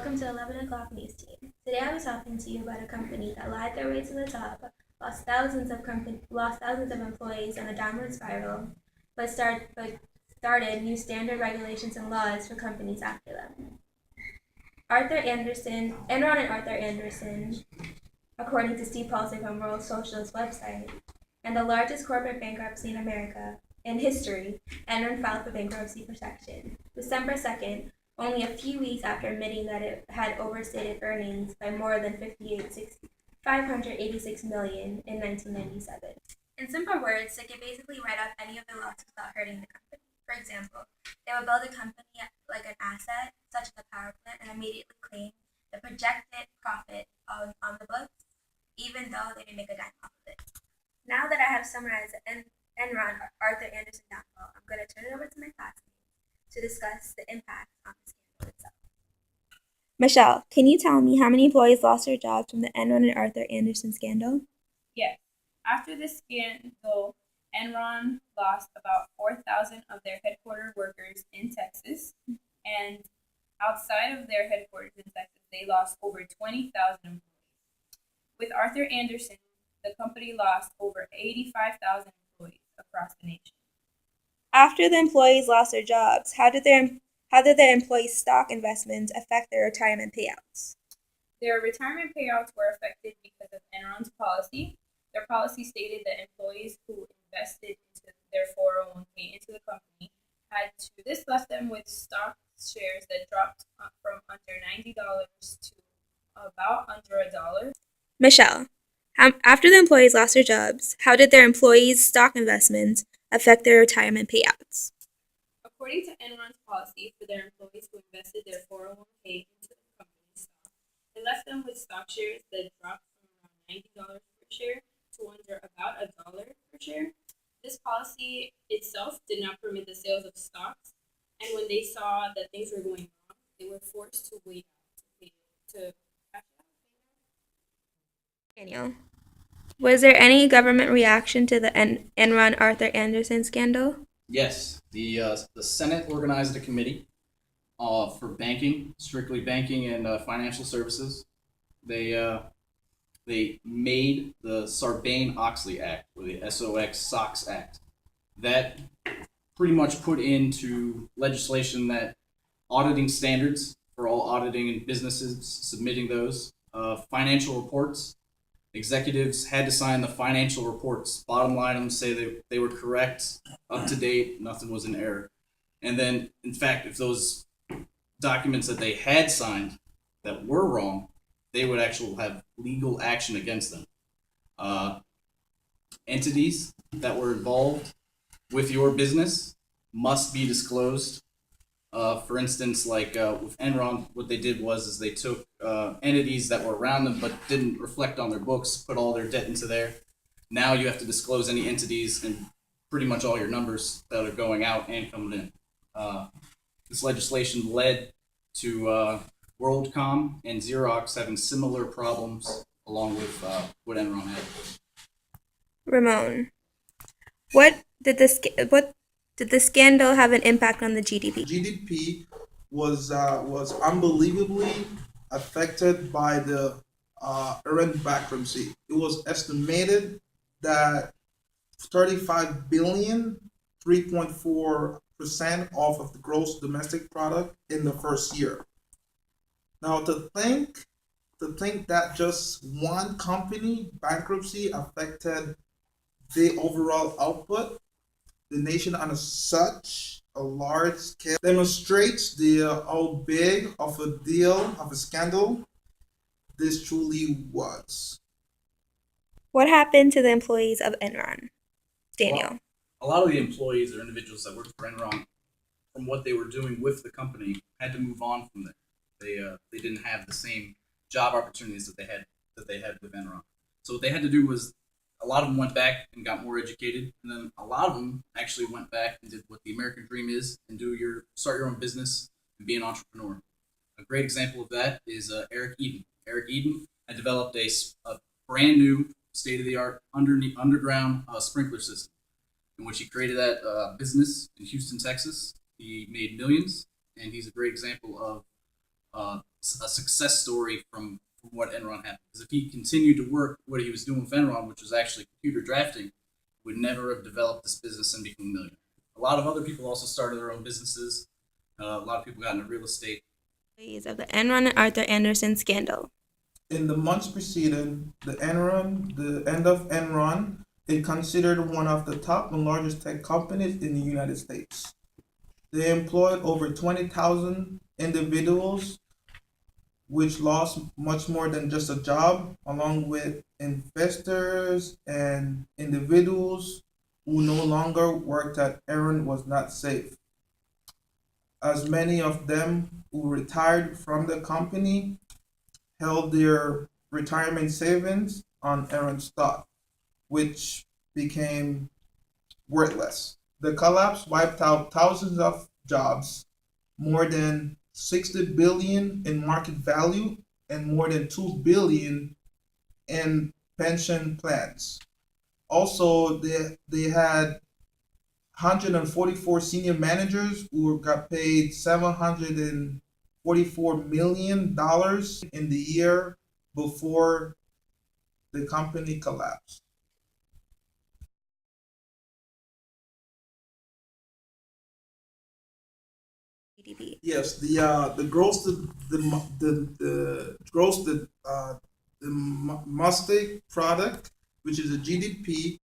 welcome to 11 o'clock news team. Today I was talking to you about a company that lied their way to the top, lost thousands of employees on a downward spiral, but started new standard regulations and laws for companies after them. Enron and Arthur Anderson, according to Steve Paulson from World Socialist website, and the largest corporate bankruptcy in America in history, Enron filed for bankruptcy protection. December 2nd, only a few weeks after admitting that it had overstated earnings by more than 586 million in 1997. In simple words, they could basically write off any of their losses without hurting the company. For example, they would build a company like an asset, such as a power plant, and immediately claim the projected profit on the books, even though they didn't make a dime off of it. Now that I have summarized Enron Arthur Anderson downfall, I'm going to turn it over to my classmates to discuss the impact on the scandal itself. Michelle, can you tell me how many employees lost their jobs from the Enron and Arthur Anderson scandal? Yes. After the scandal, Enron lost about 4,000 of their headquarters workers in Texas, and outside of their headquarters in Texas, they lost over 20,000 employees. With Arthur Anderson, the company lost over 85,000 employees across the nation. After the employees lost their jobs, how did their employees' stock investments affect their retirement payouts? Their retirement payouts were affected because of Enron's policy. Their policy stated that employees who invested into their 401k into the company this left them with stock shares that dropped from under $90 to about under $1. Michelle, after the employees lost their jobs, how did their employees' stock investments affect their retirement payouts? According to Enron's policy for their employees who invested their 401k into the company's stock, it left them with stock shares that dropped from around $90 per share to under about $1 per share. This policy itself did not permit the sales of stocks, and when they saw that things were going wrong, they were forced to wait to Daniel, was there any government reaction to the Enron Arthur Anderson scandal? Yes, the Senate organized a committee for banking, strictly banking and financial services. They made the Sarbanes-Oxley Act, or the SOX Act, that pretty much put into legislation that auditing standards for all auditing and businesses submitting those financial reports. Executives had to sign the financial reports. Bottom line, them say they were correct, up to date, nothing was in error. And then, in fact, if those documents that they had signed that were wrong, they would actually have legal action against them. Entities that were involved with your business must be disclosed. For instance, like with Enron, what they did was they took entities that were around them but didn't reflect on their books, put all their debt into there. Now you have to disclose any entities and pretty much all your numbers that are going out and coming in. This legislation led to WorldCom and Xerox having similar problems along with what Enron had. Ramon, what did the scandal have an impact on the GDP? GDP was unbelievably affected by the Enron bankruptcy. It was estimated that 35 billion, 3.4% off of the gross domestic product in the first year. Now to think that just one company bankruptcy affected the overall output, the nation on such a large scale demonstrates how big of a deal, of a scandal this truly was. What happened to the employees of Enron? Daniel. Well, a lot of the employees or individuals that worked for Enron, from what they were doing with the company, had to move on from there. They didn't have the same job opportunities that they had with Enron. So what they had to do was, a lot of them went back and got more educated, and then a lot of them actually went back and did what the American dream is and start your own business and be an entrepreneur. A great example of that is Eric Eden. Eric Eden had developed a brand new state-of-the-art underground sprinkler system, in which he created that business in Houston, Texas. He made millions, and he's a great example of a success story from what Enron had. Because if he continued to work what he was doing with Enron, which was actually computer drafting, would never have developed this business and become a millionaire. A lot of other people also started their own businesses. A lot of people got into real estate. Of the Enron and Arthur Anderson scandal. In the months preceding the end of Enron, it considered one of the top and largest tech companies in the United States. They employed over 20,000 individuals, which lost much more than just a job, along with investors and individuals who no longer worked at Enron was not safe, as many of them who retired from the company held their retirement savings on Enron stock, which became worthless. The collapse wiped out thousands of jobs, more than 60 billion in market value, and more than 2 billion in pension plans. Also, they had 144 senior managers who got paid $744 million in the year before the company collapsed. GDP. Yes, the gross the gross domestic product, which is a GDP,